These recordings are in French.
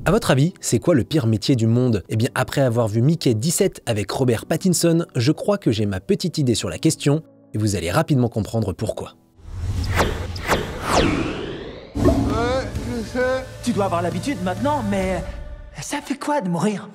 À votre avis, c'est quoi le pire métier du monde? Eh bien, après avoir vu Mickey 17 avec Robert Pattinson, je crois que j'ai ma petite idée sur la question et vous allez rapidement comprendre pourquoi. Tu dois avoir l'habitude maintenant, mais ça fait quoi de mourir?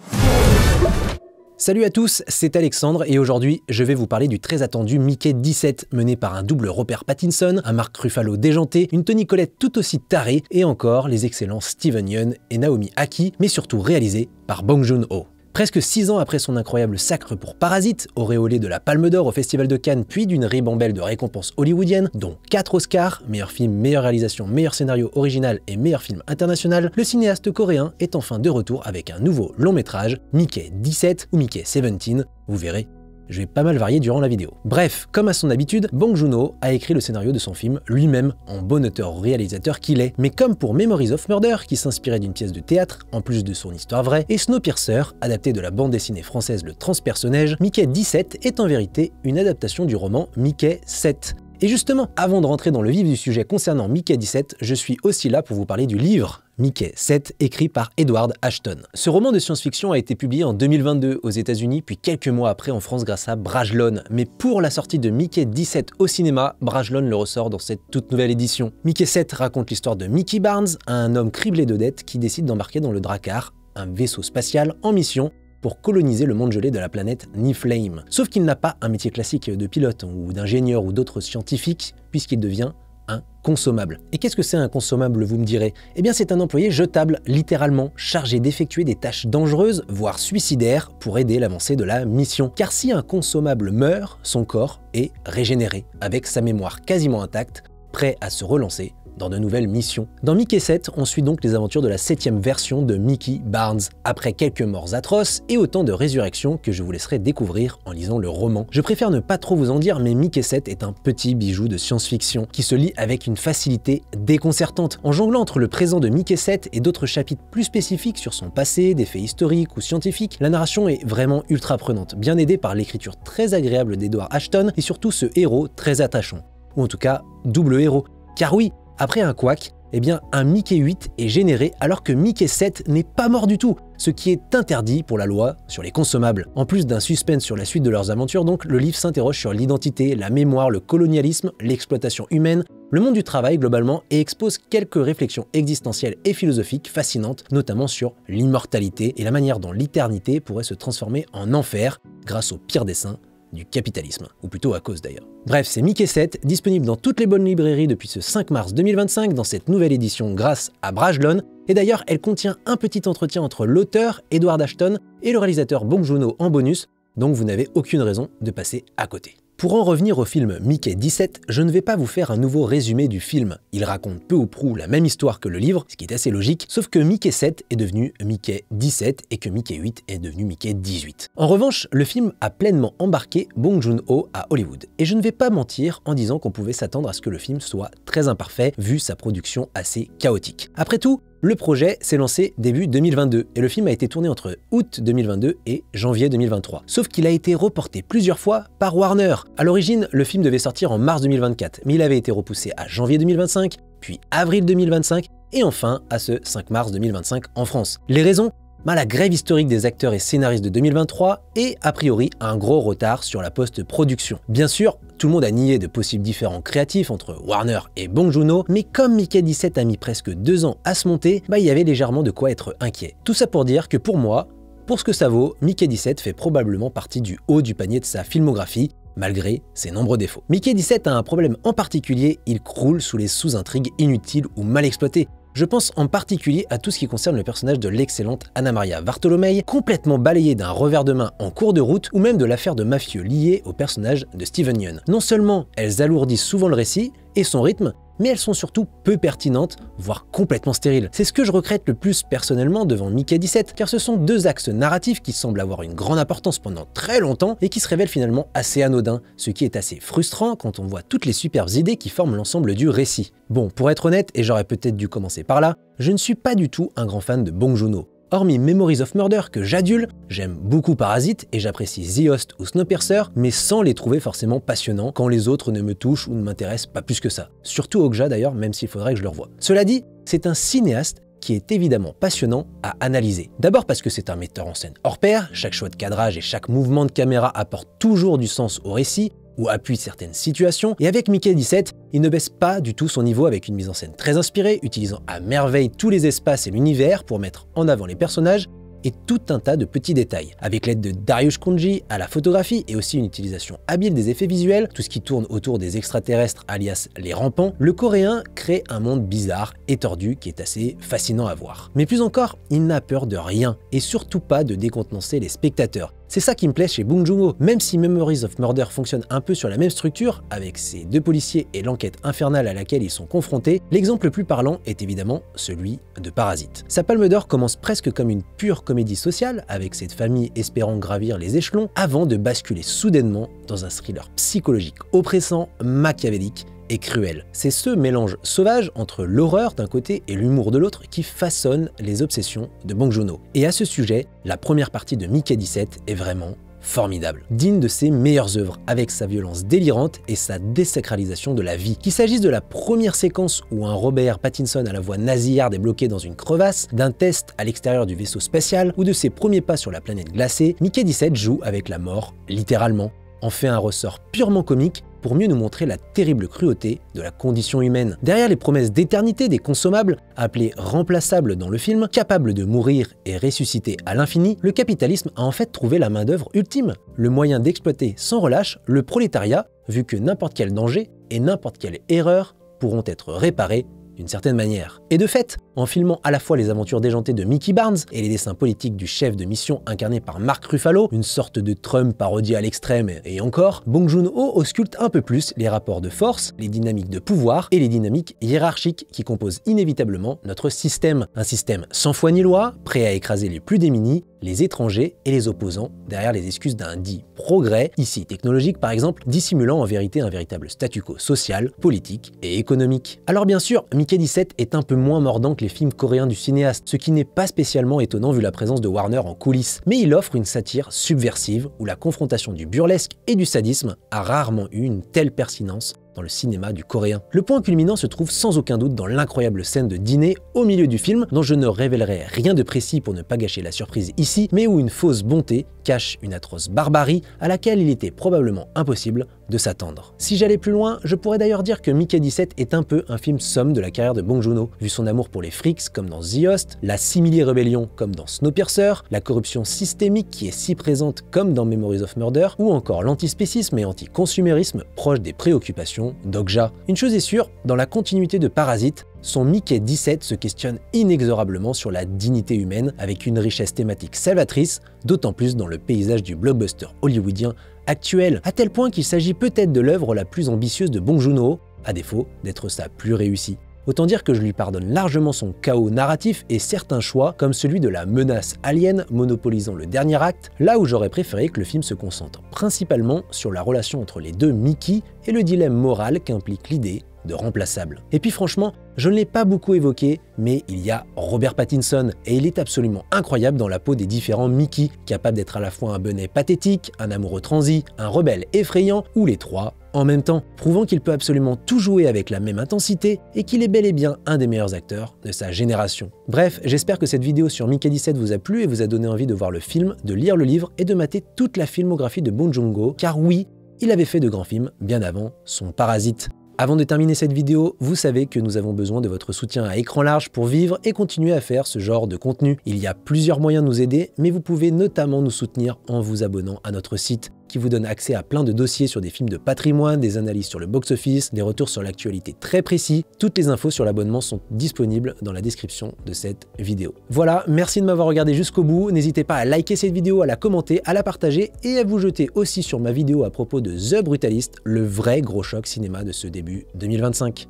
Salut à tous, c'est Alexandre et aujourd'hui je vais vous parler du très attendu Mickey 17 mené par un double Robert Pattinson, un Mark Ruffalo déjanté, une Toni Collette tout aussi tarée et encore les excellents Steven Yeun et Naomi Ackie, mais surtout réalisé par Bong Joon-ho. Presque 6 ans après son incroyable sacre pour Parasite, auréolé de la Palme d'Or au Festival de Cannes puis d'une ribambelle de récompenses hollywoodiennes, dont 4 Oscars, meilleur film, meilleure réalisation, meilleur scénario original et meilleur film international, le cinéaste coréen est enfin de retour avec un nouveau long métrage, Mickey 17 ou Mickey 17, vous verrez. Je vais pas mal varier durant la vidéo. Bref, comme à son habitude, Bong Joon-ho a écrit le scénario de son film lui-même, en bon auteur-réalisateur qu'il est. Mais comme pour Memories of Murder, qui s'inspirait d'une pièce de théâtre, en plus de son histoire vraie, et Snowpiercer, adapté de la bande dessinée française Le Transpersonnage, Mickey 17 est en vérité une adaptation du roman Mickey 7. Et justement, avant de rentrer dans le vif du sujet concernant Mickey 17, je suis aussi là pour vous parler du livre Mickey 7, écrit par Edward Ashton. Ce roman de science-fiction a été publié en 2022 aux États-Unis, puis quelques mois après en France grâce à Brajlon. Mais pour la sortie de Mickey 17 au cinéma, Brajlon le ressort dans cette toute nouvelle édition. Mickey 7 raconte l'histoire de Mickey Barnes, un homme criblé de dettes qui décide d'embarquer dans le Drakkar, un vaisseau spatial en mission pour coloniser le monde gelé de la planète Niflheim. Sauf qu'il n'a pas un métier classique de pilote ou d'ingénieur ou d'autres scientifiques, puisqu'il devient un consommable. Et qu'est-ce que c'est un consommable, vous me direz? Eh bien c'est un employé jetable, littéralement, chargé d'effectuer des tâches dangereuses, voire suicidaires, pour aider l'avancée de la mission. Car si un consommable meurt, son corps est régénéré, avec sa mémoire quasiment intacte, prêt à se relancer dans de nouvelles missions. Dans Mickey 7, on suit donc les aventures de la 7e version de Mickey Barnes, après quelques morts atroces et autant de résurrections que je vous laisserai découvrir en lisant le roman. Je préfère ne pas trop vous en dire, mais Mickey 7 est un petit bijou de science-fiction qui se lit avec une facilité déconcertante. En jonglant entre le présent de Mickey 7 et d'autres chapitres plus spécifiques sur son passé, des faits historiques ou scientifiques, la narration est vraiment ultra prenante, bien aidée par l'écriture très agréable d'Edward Ashton et surtout ce héros très attachant. Ou en tout cas, double héros. Car oui, après un couac, eh bien un Mickey 8 est généré alors que Mickey 7 n'est pas mort du tout, ce qui est interdit pour la loi sur les consommables. En plus d'un suspense sur la suite de leurs aventures, donc, le livre s'interroge sur l'identité, la mémoire, le colonialisme, l'exploitation humaine, le monde du travail globalement et expose quelques réflexions existentielles et philosophiques fascinantes, notamment sur l'immortalité et la manière dont l'éternité pourrait se transformer en enfer grâce au pire dessein du capitalisme, ou plutôt à cause d'ailleurs. Bref, c'est Mickey 7, disponible dans toutes les bonnes librairies depuis ce 5 mars 2025 dans cette nouvelle édition grâce à Brajlon, et d'ailleurs elle contient un petit entretien entre l'auteur, Edward Ashton, et le réalisateur Bong Joon-ho en bonus, donc vous n'avez aucune raison de passer à côté. Pour en revenir au film Mickey 17, je ne vais pas vous faire un nouveau résumé du film. Il raconte peu ou prou la même histoire que le livre, ce qui est assez logique, sauf que Mickey 7 est devenu Mickey 17 et que Mickey 8 est devenu Mickey 18. En revanche, le film a pleinement embarqué Bong Joon-ho à Hollywood. Et je ne vais pas mentir en disant qu'on pouvait s'attendre à ce que le film soit très imparfait, vu sa production assez chaotique. Après tout, le projet s'est lancé début 2022 et le film a été tourné entre août 2022 et janvier 2023. Sauf qu'il a été reporté plusieurs fois par Warner. À l'origine, le film devait sortir en mars 2024, mais il avait été repoussé à janvier 2025, puis avril 2025 et enfin à ce 5 mars 2025 en France. Les raisons ? La grève historique des acteurs et scénaristes de 2023 et a priori un gros retard sur la post-production. Bien sûr, tout le monde a nié de possibles différends créatifs entre Warner et Bong Joon-ho, mais comme Mickey 17 a mis presque 2 ans à se monter, il y avait légèrement de quoi être inquiet. Tout ça pour dire que pour moi, pour ce que ça vaut, Mickey 17 fait probablement partie du haut du panier de sa filmographie, malgré ses nombreux défauts. Mickey 17 a un problème en particulier, il croule sous les sous-intrigues inutiles ou mal exploitées. Je pense en particulier à tout ce qui concerne le personnage de l'excellente Anna Maria Bartolomei, complètement balayée d'un revers de main en cours de route, ou même de l'affaire de mafieux liée au personnage de Steven Yeun. Non seulement elles alourdissent souvent le récit et son rythme, mais elles sont surtout peu pertinentes, voire complètement stériles. C'est ce que je regrette le plus personnellement devant Mickey 17, car ce sont deux axes narratifs qui semblent avoir une grande importance pendant très longtemps et qui se révèlent finalement assez anodins, ce qui est assez frustrant quand on voit toutes les superbes idées qui forment l'ensemble du récit. Bon, pour être honnête, et j'aurais peut-être dû commencer par là, je ne suis pas du tout un grand fan de Bong Joon-ho. Hormis Memories of Murder que j'adule, j'aime beaucoup Parasite et j'apprécie The Host ou Snowpiercer, mais sans les trouver forcément passionnants quand les autres ne me touchent ou ne m'intéressent pas plus que ça. Surtout Okja d'ailleurs, même s'il faudrait que je le revoie. Cela dit, c'est un cinéaste qui est évidemment passionnant à analyser. D'abord parce que c'est un metteur en scène hors pair, chaque choix de cadrage et chaque mouvement de caméra apporte toujours du sens au récit, ou appuie certaines situations, et avec Mickey 17, il ne baisse pas du tout son niveau avec une mise en scène très inspirée, utilisant à merveille tous les espaces et l'univers pour mettre en avant les personnages, et tout un tas de petits détails. Avec l'aide de Dariush Khondji à la photographie et aussi une utilisation habile des effets visuels, tout ce qui tourne autour des extraterrestres alias les rampants, le coréen crée un monde bizarre et tordu qui est assez fascinant à voir. Mais plus encore, il n'a peur de rien et surtout pas de décontenancer les spectateurs. C'est ça qui me plaît chez Bong Joon-ho, même si Memories of Murder fonctionne un peu sur la même structure, avec ses deux policiers et l'enquête infernale à laquelle ils sont confrontés, l'exemple le plus parlant est évidemment celui de Parasite. Sa Palme d'Or commence presque comme une pure comédie sociale, avec cette famille espérant gravir les échelons, avant de basculer soudainement dans un thriller psychologique oppressant, machiavélique, et cruel. C'est ce mélange sauvage entre l'horreur d'un côté et l'humour de l'autre qui façonne les obsessions de Bong Joon-ho. Et à ce sujet, la première partie de Mickey 17 est vraiment formidable, digne de ses meilleures œuvres, avec sa violence délirante et sa désacralisation de la vie. Qu'il s'agisse de la première séquence où un Robert Pattinson à la voix nasillarde est bloqué dans une crevasse, d'un test à l'extérieur du vaisseau spatial ou de ses premiers pas sur la planète glacée, Mickey 17 joue avec la mort, littéralement, en fait un ressort purement comique pour mieux nous montrer la terrible cruauté de la condition humaine. Derrière les promesses d'éternité des consommables, appelés remplaçables dans le film, capables de mourir et ressusciter à l'infini, le capitalisme a en fait trouvé la main-d'œuvre ultime, le moyen d'exploiter sans relâche le prolétariat, vu que n'importe quel danger et n'importe quelle erreur pourront être réparés d'une certaine manière. Et de fait, en filmant à la fois les aventures déjantées de Mickey Barnes et les dessins politiques du chef de mission incarné par Mark Ruffalo, une sorte de Trump parodie à l'extrême et encore, Bong Joon-ho ausculte un peu plus les rapports de force, les dynamiques de pouvoir et les dynamiques hiérarchiques qui composent inévitablement notre système. Un système sans foi ni loi, prêt à écraser les plus démunis, les étrangers et les opposants, derrière les excuses d'un dit progrès, ici technologique par exemple, dissimulant en vérité un véritable statu quo social, politique et économique. Alors bien sûr, Mickey 17 est un peu moins mordant que les films coréens du cinéaste, ce qui n'est pas spécialement étonnant vu la présence de Warner en coulisses, mais il offre une satire subversive où la confrontation du burlesque et du sadisme a rarement eu une telle pertinence dans le cinéma du coréen. Le point culminant se trouve sans aucun doute dans l'incroyable scène de dîner au milieu du film, dont je ne révélerai rien de précis pour ne pas gâcher la surprise ici, mais où une fausse bonté cache une atroce barbarie à laquelle il était probablement impossible de s'attendre. Si j'allais plus loin, je pourrais d'ailleurs dire que Mickey 17 est un peu un film somme de la carrière de Bong Joon-ho, vu son amour pour les frics comme dans The Host, la simili-rébellion comme dans Snowpiercer, la corruption systémique qui est si présente comme dans Memories of Murder, ou encore l'antispécisme et anticonsumérisme proche des préoccupations d'Okja. Une chose est sûre, dans la continuité de Parasite, son Mickey 17 se questionne inexorablement sur la dignité humaine avec une richesse thématique salvatrice, d'autant plus dans le paysage du blockbuster hollywoodien actuel, à tel point qu'il s'agit peut-être de l'œuvre la plus ambitieuse de Bong Joon-ho, à défaut d'être sa plus réussie. Autant dire que je lui pardonne largement son chaos narratif et certains choix, comme celui de la menace alien monopolisant le dernier acte, là où j'aurais préféré que le film se concentre principalement sur la relation entre les deux Mickey et le dilemme moral qu'implique l'idée de remplaçable. Et puis franchement, je ne l'ai pas beaucoup évoqué, mais il y a Robert Pattinson, et il est absolument incroyable dans la peau des différents Mickey, capable d'être à la fois un benet pathétique, un amoureux transi, un rebelle effrayant, ou les trois en même temps, prouvant qu'il peut absolument tout jouer avec la même intensité et qu'il est bel et bien un des meilleurs acteurs de sa génération. Bref, j'espère que cette vidéo sur Mickey 17 vous a plu et vous a donné envie de voir le film, de lire le livre et de mater toute la filmographie de Bong Joon-ho, car oui, il avait fait de grands films bien avant son Parasite. Avant de terminer cette vidéo, vous savez que nous avons besoin de votre soutien à écran large pour vivre et continuer à faire ce genre de contenu. Il y a plusieurs moyens de nous aider, mais vous pouvez notamment nous soutenir en vous abonnant à notre site, qui vous donne accès à plein de dossiers sur des films de patrimoine, des analyses sur le box-office, des retours sur l'actualité très précis. Toutes les infos sur l'abonnement sont disponibles dans la description de cette vidéo. Voilà, merci de m'avoir regardé jusqu'au bout. N'hésitez pas à liker cette vidéo, à la commenter, à la partager et à vous jeter aussi sur ma vidéo à propos de The Brutalist, le vrai gros choc cinéma de ce début 2025.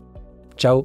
Ciao!